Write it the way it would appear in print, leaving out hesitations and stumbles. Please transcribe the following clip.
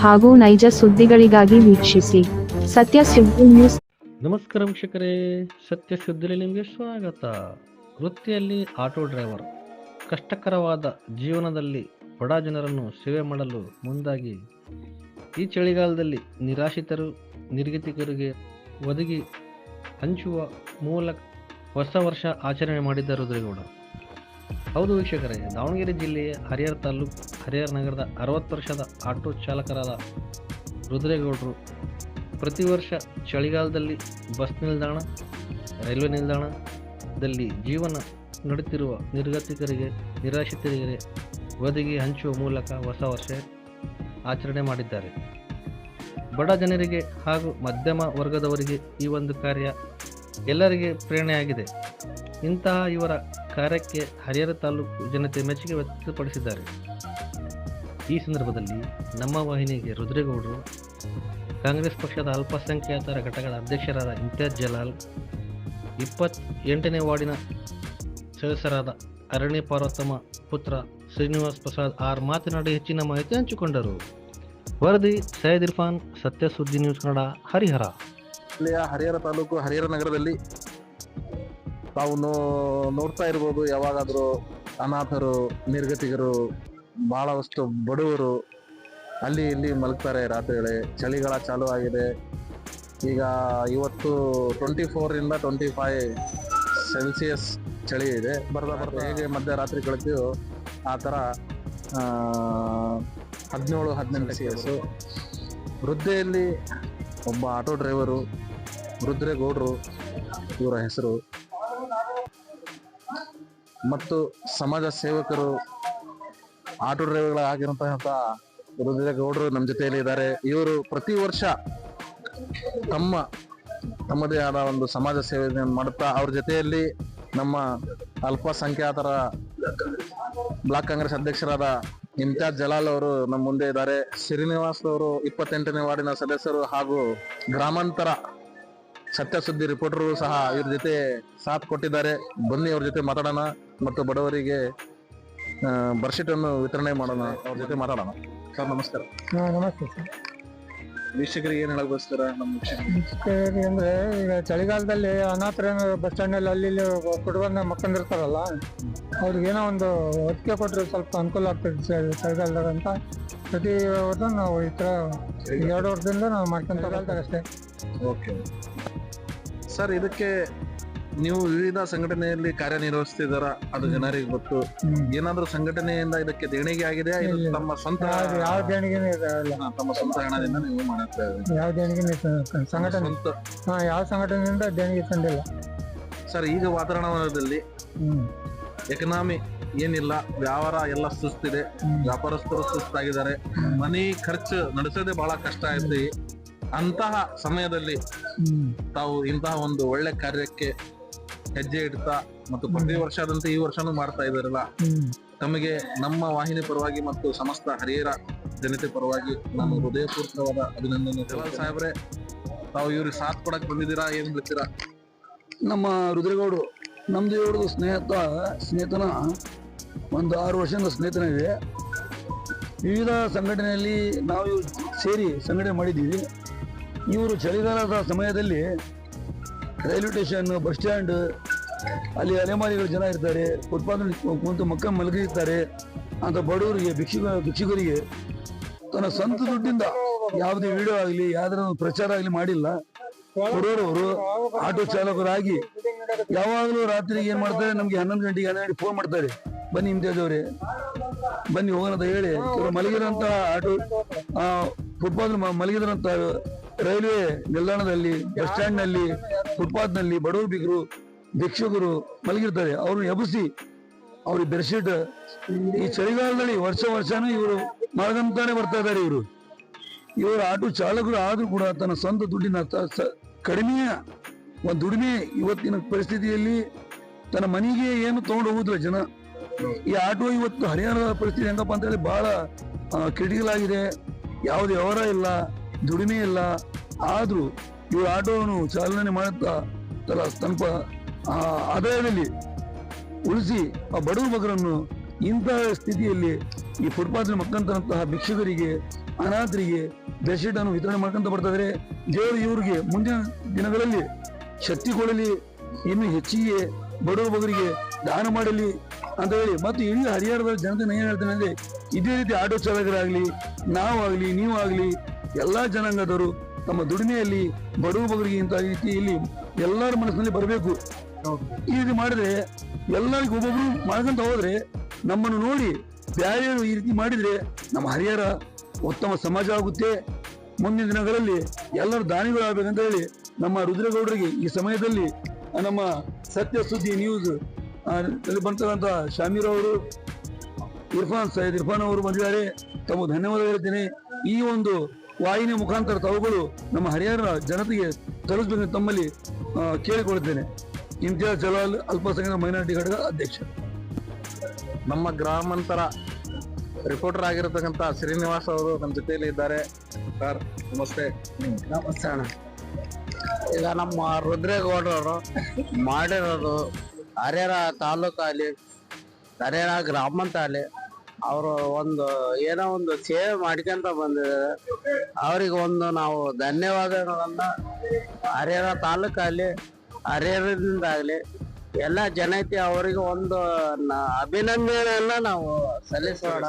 ಹಾಗೂ ನೈಜ ಸುದ್ದಿಗಳಿಗಾಗಿ ವೀಕ್ಷಿಸಿ ಸತ್ಯ ಸುದ್ದಿ ನ್ಯೂಸ್. ನಮಸ್ಕಾರ ವೀಕ್ಷಕರೇ, ಸತ್ಯ ಸುದ್ದಿಯಲ್ಲಿ ನಿಮಗೆ ಸ್ವಾಗತ. ವೃತ್ತಿಯಲ್ಲಿ ಆಟೋ ಡ್ರೈವರ್. ಕಷ್ಟಕರವಾದ ಜೀವನದಲ್ಲಿ ಬಡ ಜನರನ್ನು ಸೇವೆ ಮಾಡಲು ಮುಂದಾಗಿ ಈ ಚಳಿಗಾಲದಲ್ಲಿ ನಿರಾಶ್ರಿತರು ನಿರ್ಗತಿಕರಿಗೆ ಒದಗಿ ಹಂಚುವ ಮೂಲಕ ಹೊಸ ವರ್ಷ ಆಚರಣೆ ಮಾಡಿದ್ದ ರುದ್ರೇಗೌಡ. ಹೌದು ವೀಕ್ಷಕರೇ, ದಾವಣಗೆರೆ ಜಿಲ್ಲೆಯ ಹರಿಹರ ತಾಲೂಕು ಹರಿಹರ ನಗರದ 60 ವರ್ಷದ ಆಟೋ ಚಾಲಕರಾದ ರುದ್ರೇಗೌಡರು ಪ್ರತಿ ವರ್ಷ ಚಳಿಗಾಲದಲ್ಲಿ ಬಸ್ ನಿಲ್ದಾಣ, ರೈಲ್ವೆ ನಿಲ್ದಾಣದಲ್ಲಿ ಜೀವನ ನಡೆಯುತ್ತಿರುವ ನಿರ್ಗತಿಕರಿಗೆ ನಿರಾಶ್ರಿತರಿಗೆ ಒದಗಿ ಹಂಚುವ ಮೂಲಕ ಹೊಸ ವರ್ಷ ಆಚರಣೆ ಮಾಡಿದ್ದಾರೆ. ಬಡ ಜನರಿಗೆ ಹಾಗೂ ಮಧ್ಯಮ ವರ್ಗದವರಿಗೆ ಈ ಒಂದು ಕಾರ್ಯ ಎಲ್ಲರಿಗೆ ಪ್ರೇರಣೆಯಾಗಿದೆ. ಇಂತಹ ಇವರ ಕಾರ್ಯಕ್ಕೆ ಹರಿಹರ ತಾಲೂಕು ಜನತೆ ಮೆಚ್ಚುಗೆ ವ್ಯಕ್ತಪಡಿಸಿದ್ದಾರೆ. ಈ ಸಂದರ್ಭದಲ್ಲಿ ನಮ್ಮ ವಾಹಿನಿಗೆ ರುದ್ರೇಗೌಡರು, ಕಾಂಗ್ರೆಸ್ ಪಕ್ಷದ ಅಲ್ಪಸಂಖ್ಯಾತರ ಘಟಕದ ಅಧ್ಯಕ್ಷರಾದ ಇಮ್ತಿಯಾಜ್ ಜಲಾಲ್, 28ನೇ ವಾರ್ಡಿನ ಸದಸ್ಯರಾದ ಅರಣಿ ಪಾರ್ವತಮ್ಮ ಪುತ್ರ ಶ್ರೀನಿವಾಸ್ ಪ್ರಸಾದ್ ಆರ್ ಮಾತನಾಡಿ ಹೆಚ್ಚಿನ ಮಾಹಿತಿ ಹಂಚಿಕೊಂಡರು. ವರದಿ ಸೈಯದ್ ಇರ್ಫಾನ್, ಸತ್ಯ ಸುದ್ದಿ ನ್ಯೂಸ್ ಕನ್ನಡ, ಹರಿಹರ. ಹರಿಹರ ತಾಲೂಕು ಹರಿಹರ ನಗರದಲ್ಲಿ ತಾವು ನೋಡ್ತಾ ಇರ್ಬೋದು, ಯಾವಾಗಾದರೂ ಅನಾಥರು, ನಿರ್ಗತಿಕರು, ಬಹಳಷ್ಟು ಬಡವರು ಅಲ್ಲಿ ಇಲ್ಲಿ ಮಲಗ್ತಾರೆ. ರಾತ್ರಿಗಳೇ ಚಳಿಗಾಲ ಚಾಲು ಆಗಿದೆ. ಈಗ ಇವತ್ತು 24ರಿಂದ 25 ಸೆಲ್ಸಿಯಸ್ ಚಳಿ ಇದೆ. ಬರ್ತಾ ಹೇಗೆ ಮಧ್ಯರಾತ್ರಿ ಕಳಿತೀವೋ ಆ ಥರ 17-18 ಸೆಲ್ಸಿಯಸ್ಸು. ವೃದ್ಧೆಯಲ್ಲಿ ಒಬ್ಬ ಆಟೋ ಡ್ರೈವರು ರುದ್ರೇಗೌಡರು ಇವರ ಹೆಸರು, ಮತ್ತು ಸಮಾಜ ಸೇವಕರು ಆಟೋ ಡ್ರೈವರ್ಗಳಾಗಿರುವಂತಹ ರುದ್ರೇಗೌಡರು ನಮ್ಮ ಜೊತೆಯಲ್ಲಿ ಇದ್ದಾರೆ. ಇವರು ಪ್ರತಿ ವರ್ಷ ತಮ್ಮದೇ ಆದ ಒಂದು ಸಮಾಜ ಸೇವೆ ಮಾಡುತ್ತಾ ಅವ್ರ ಜೊತೆಯಲ್ಲಿ ನಮ್ಮ ಅಲ್ಪಸಂಖ್ಯಾತರ ಬ್ಲಾಕ್ ಕಾಂಗ್ರೆಸ್ ಅಧ್ಯಕ್ಷರಾದ ಇಮ್ತಿಯಾಜ್ ಜಲಾಲ್ ಅವರು ನಮ್ಮ ಮುಂದೆ ಇದ್ದಾರೆ. ಶ್ರೀನಿವಾಸ್ ಅವರು 28ನೇ ವಾರ್ಡಿನ ಸದಸ್ಯರು ಹಾಗೂ ಗ್ರಾಮಾಂತರ ಸತ್ಯ ಸುದ್ದಿ ರಿಪೋರ್ಟರು ಸಹ ಇವ್ರ ಜೊತೆ ಸಾಥ್ ಕೊಟ್ಟಿದ್ದಾರೆ. ಬನ್ನಿ ಅವ್ರ ಜೊತೆ ಮಾತಾಡೋಣ ಮತ್ತು ಬಡವರಿಗೆ ಬರ್ಶೀಟ್ ಅನ್ನು ವಿತರಣೆ ಮಾಡೋಣ, ಅವ್ರ ಜೊತೆ ಮಾತಾಡೋಣ. ಸರ್ ನಮಸ್ಕಾರ. ನಮಸ್ತೆ ಸರ್. ವೀಕ್ಷಕರಿಗೆ ಏನ್ ಹೇಳಕ್ ಬಯಸ್ತಾರ? ನಮ್ಮ ವೀಕ್ಷಕರಿಗೆ ಅಂದ್ರೆ, ಈಗ ಚಳಿಗಾಲದಲ್ಲಿ ಅನಾಥರ ಬಸ್ ಸ್ಟ್ಯಾಂಡ್ ಅಲ್ಲಿ ಅಲ್ಲಿ ಕುಟುಂಬ ಮಕ್ಕಂದಿರ್ತಾರಲ್ಲ, ಅವ್ರಿಗೇನೋ ಒಂದು ಒತ್ತಿಗೆ ಕೊಟ್ಟರೆ ಸ್ವಲ್ಪ ಅನುಕೂಲ ಆಗ್ತದೆ ಚಳಿಗಾಲದಾಗ ಅಂತ ಪ್ರತಿ ವರ್ಷ ನಾವು ಈ ತರ 2 ವರ್ಷದಿಂದ ನಾವು ಮಾಡ್ಕೊಂತ ಅಷ್ಟೇ. ಓಕೆ ಸರ್, ಇದಕ್ಕೆ ನೀವು ವಿವಿಧ ಸಂಘಟನೆಯಲ್ಲಿ ಕಾರ್ಯನಿರ್ವಹಿಸ್ತಿದಾರ, ಅದು ಜನರಿಗೆ ಗೊತ್ತು. ಏನಾದ್ರೂ ಸಂಘಟನೆಯಿಂದ ಇದಕ್ಕೆ ದೇಣಿಗೆ ಆಗಿದೆ? ತಮ್ಮ ಸ್ವಂತ ಯಾವ ದೇಣಿಗೆನೂ ತಮ್ಮ ಸ್ವಂತ ಹಣದಿಂದ ನೀವು ಮಾಡುತ್ತಾ ಇದ್ದೀರಿ? ಯಾವ ದೇಣಿಗೆ ಸಂಘಟನೆ ಯಾವ ಸಂಘಟನೆಯಿಂದ ದೇಣಿಗೆ ತಂದಿಲ್ಲ ಸರ್. ಈಗ ವಾತಾವರಣದಲ್ಲಿ ಎಕನಾಮಿ ಏನಿಲ್ಲ, ವ್ಯವಹಾರ ಎಲ್ಲ ಸುಸ್ತಿದೆ, ವ್ಯಾಪಾರಸ್ಥರು ಸುಸ್ತಾಗಿದ್ದಾರೆ, ಮನಿ ಖರ್ಚು ನಡೆಸೋದೇ ಬಹಳ ಕಷ್ಟ ಐತಿ. ಅಂತಹ ಸಮಯದಲ್ಲಿ ತಾವು ಇಂತಹ ಒಂದು ಒಳ್ಳೆ ಕಾರ್ಯಕ್ಕೆ ಹೆಜ್ಜೆ ಇಡ್ತಾ ಮತ್ತು ಪ್ರತಿ ವರ್ಷದಂತೆ ಈ ವರ್ಷನೂ ಮಾಡ್ತಾ ಇದಾರಲ್ಲ, ತಮಗೆ ನಮ್ಮ ವಾಹಿನಿ ಪರವಾಗಿ ಮತ್ತು ಸಮಸ್ತ ಹರಿಹರ ಜನತೆ ಪರವಾಗಿ ನಾನು ಹೃದಯಪೂರ್ವಕವಾದ ಅಭಿನಂದನೆ. ಜಲಾಲ್ ಸಾಹೇಬ್ರೆ, ತಾವು ಇವ್ರಿಗೆ ಸಾಥ್ ಕೊಡಕ್ ಬಂದಿದ್ದೀರಾ, ಏನ್ ಬಿಡ್ತೀರಾ? ನಮ್ಮ ರುದ್ರೇಗೌಡರು ನಮ್ದು ಇವ್ರದ್ದು ಸ್ನೇಹಿತನ ಒಂದು 6 ವರ್ಷದಿಂದ ಸ್ನೇಹಿತನಿದೆ. ವಿವಿಧ ಸಂಘಟನೆಯಲ್ಲಿ ನಾವು ಸೇರಿ ಸಂಘಟನೆ ಮಾಡಿದ್ದೀವಿ. ಇವರು ಚಳಿಗಾಲದ ಸಮಯದಲ್ಲಿ ರೈಲ್ವೆ ಸ್ಟೇಷನ್, ಬಸ್ ಸ್ಟ್ಯಾಂಡ್ ಅಲ್ಲಿ ಅಲೆಮಾರಿಗಳು ಜನ ಇರ್ತಾರೆ, ಫುಟ್ಪಾತ್ ಕುಂತು ಮಕ್ಕ ಮಲಗಿರ್ತಾರೆ ಅಂತ ಬಡವರಿಗೆ, ಭಿಕ್ಷುಕರಿಗೆ ತನ್ನ ಸ್ವಂತ ದುಡ್ಡಿಂದ ಯಾವುದೇ ವಿಡಿಯೋ ಆಗಲಿ ಯಾವ್ದಾರ ಪ್ರಚಾರ ಆಗಲಿ ಮಾಡಿಲ್ಲ. ಬಡವರವರು ಆಟೋ ಚಾಲಕರಾಗಿ ಯಾವಾಗಲೂ ರಾತ್ರಿಗೆ ಏನ್ ಮಾಡ್ತಾರೆ, ನಮ್ಗೆ 11 ಗಂಟೆಗೆ 12 ಗಂಟೆಗೆ ಫೋನ್ ಮಾಡ್ತಾರೆ, ಬನ್ನಿ ಇಮ್ತಿಯಾಜ್ ಅವರೇ ಬನ್ನಿ ಹೋಗೋಣ ಅಂತ ಹೇಳಿ. ಕೆಲವರು ಮಲಗಿರಂತ ಆಟೋ ಫುಟ್ಪಾತ್ ಮಲಗಿದ್ರಂತ ರೈಲ್ವೆ ನಿಲ್ದಾಣದಲ್ಲಿ, ಬಸ್ ಸ್ಟ್ಯಾಂಡ್ ನಲ್ಲಿ, ಫುಟ್ಪಾತ್ ನಲ್ಲಿ ಬಡವರು ಬಿಗರು ಭಿಕ್ಷುಕರು ಮಲಗಿರ್ತಾರೆ. ಅವ್ರನ್ನ ಎಬ್ಬಿಸಿ ಅವ್ರಿಗೆ ಬೆಡ್ಶೀಟ್ ಈ ಚಳಿಗಾಲದಲ್ಲಿ ವರ್ಷನೂ ಇವರು ಮಾಡ್ಕೊಂತಾನೆ ಬರ್ತಾ ಇದ್ದಾರೆ. ಇವರು ಆಟೋ ಚಾಲಕರು ಆದ್ರೂ ಕೂಡ ತನ್ನ ಸ್ವಂತ ದುಡ್ಡಿನ ಕಡಿಮೆಯ ಒಂದು ದುಡಿಮೆ ಇವತ್ತಿನ ಪರಿಸ್ಥಿತಿಯಲ್ಲಿ ತನ್ನ ಮನೆಗೆ ಏನು ತಗೊಂಡು ಹೋಗುದಿಲ್ಲ ಜನ. ಈ ಆಟೋ ಇವತ್ತು ಹರಿಯಾಣದ ಪರಿಸ್ಥಿತಿ ಹೆಂಗಪ್ಪ ಅಂತ ಹೇಳಿ ಬಹಳ ಕ್ರಿಟಿಕಲ್ ಆಗಿದೆ. ಯಾವುದೇ ವ್ಯವಹಾರ ಇಲ್ಲ, ದುಡಿಮೆ ಇಲ್ಲ. ಆದ್ರೂ ಇವರು ಆಟೋವನ್ನು ಚಾಲನೆ ಮಾಡುತ್ತಾ ತನ್ನ ಆದಾಯದಲ್ಲಿ ಉಳಿಸಿ ಆ ಬಡವ ಮಗರನ್ನು ಇಂತಹ ಸ್ಥಿತಿಯಲ್ಲಿ ಈ ಫುಟ್ಪಾತ್ ಮಕ್ಕಂತಹ ಭಿಕ್ಷುಕರಿಗೆ, ಅನಾಥರಿಗೆ ಬೆಡ್ಶೀಟ್ ಅನ್ನು ವಿತರಣೆ ಮಾಡ್ಕೊಂತ ಬರ್ತಾ ಇದ್ರೆ, ದೇವರು ಇವ್ರಿಗೆ ಮುಂದಿನ ದಿನಗಳಲ್ಲಿ ಶಕ್ತಿ ಕೊಡಲಿ, ಇನ್ನು ಹೆಚ್ಚಿಗೆ ಬಡವರಿಗೆ ದಾನ ಮಾಡಲಿ ಅಂತ ಹೇಳಿ, ಮತ್ತು ಇಡೀ ಹರಿಹರದ ಜನತೆ ಏನ್ ಹೇಳ್ತೇನೆ ಅಂದ್ರೆ, ಇದೇ ರೀತಿ ಆಟೋ ಚಾಲಕರಾಗ್ಲಿ, ನಾವಾಗ್ಲಿ, ನೀವಾಗ್ಲಿ, ಎಲ್ಲಾ ಜನಾಂಗದವರು ತಮ್ಮ ದುಡಿಮೆಯಲ್ಲಿ ಬಡವರಿಗೆ ಇಂಥ ರೀತಿಯಲ್ಲಿ ಎಲ್ಲರ ಮನಸ್ಸಿನಲ್ಲಿ ಬರಬೇಕು. ಈ ರೀತಿ ಮಾಡಿದ್ರೆ, ಎಲ್ಲರಿಗೂ ಒಬ್ಬೊಬ್ರು ಮಾಡ್ಕೊಂತ ಹೋದ್ರೆ, ನಮ್ಮನ್ನು ನೋಡಿ ಬ್ಯಾರೆಯವರು ಈ ರೀತಿ ಮಾಡಿದ್ರೆ ನಮ್ಮ ಹರಿಹರ ಉತ್ತಮ ಸಮಾಜ ಆಗುತ್ತೆ. ಮುಂದಿನ ದಿನಗಳಲ್ಲಿ ಎಲ್ಲರೂ ದಾನಿಗಳಾಗಬೇಕಂತ ಹೇಳಿ ನಮ್ಮ ರುದ್ರೇಗೌಡರಿಗೆ ಈ ಸಮಯದಲ್ಲಿ ನಮ್ಮ ಸತ್ಯ ಸುದ್ದಿ ನ್ಯೂಸ್ ಅಲ್ಲಿ ಬಂತಕ್ಕಂಥ ಶಾಮೀರ್ ಅವರು, ಸೈಯದ್ ಇರ್ಫಾನ್ ಅವರು ಬಂದಿದ್ದಾರೆ. ತಮ್ಮ ಧನ್ಯವಾದ ಹೇಳ್ತೇನೆ. ಈ ಒಂದು ವಾಹಿನಿ ಮುಖಾಂತರ ತಾವುಗಳು ನಮ್ಮ ಹರಿಹರ ಜನತೆಗೆ ತಲುಪಬೇಕೆಂದು ತಮ್ಮಲ್ಲಿ ಕೇಳಿಕೊಳ್ಳುತ್ತೇನೆ. ಇಮ್ತಿಯಾಜ್ ಜಲಾಲ್, ಅಲ್ಪಸಂಖ್ಯಾತ ಮೈನಾರಿಟಿ ಘಟಕ ಅಧ್ಯಕ್ಷ. ನಮ್ಮ ಗ್ರಾಮಾಂತರ ರಿಪೋರ್ಟರ್ ಆಗಿರತಕ್ಕಂತ ಶ್ರೀನಿವಾಸ್ ಅವರು ನಮ್ಮ ಜೊತೆಯಲ್ಲಿ ಇದ್ದಾರೆ. ಸರ್ ನಮಸ್ತೆ. ನಮಸ್ತೆ ಅಣ್ಣ. ಈಗ ನಮ್ಮ ರುದ್ರೇಗೌಡರು ಮಾಡಿರೋದು ಹರಿಹರ ತಾಲೂಕಲ್ಲಿ, ಹರಿಹರ ಗ್ರಾಮಾಂತರಲ್ಲಿ ಅವರು ಒಂದು ಏನೋ ಒಂದು ಸೇವೆ ಮಾಡ್ಕೊಂತ ಬಂದಿದ್ದಾರೆ. ಅವ್ರಿಗೆ ಒಂದು ನಾವು ಧನ್ಯವಾದಗಳನ್ನ ಹರಿಹರ ತಾಲೂಕಲ್ಲಿ, ಹರಿಹರದಿಂದ ಆಗಲಿ ಎಲ್ಲ ಜನತೆ ಅವರಿಗೆ ಒಂದು ಅಭಿನಂದನೆಯನ್ನ ನಾವು ಸಲ್ಲಿಸೋಣ.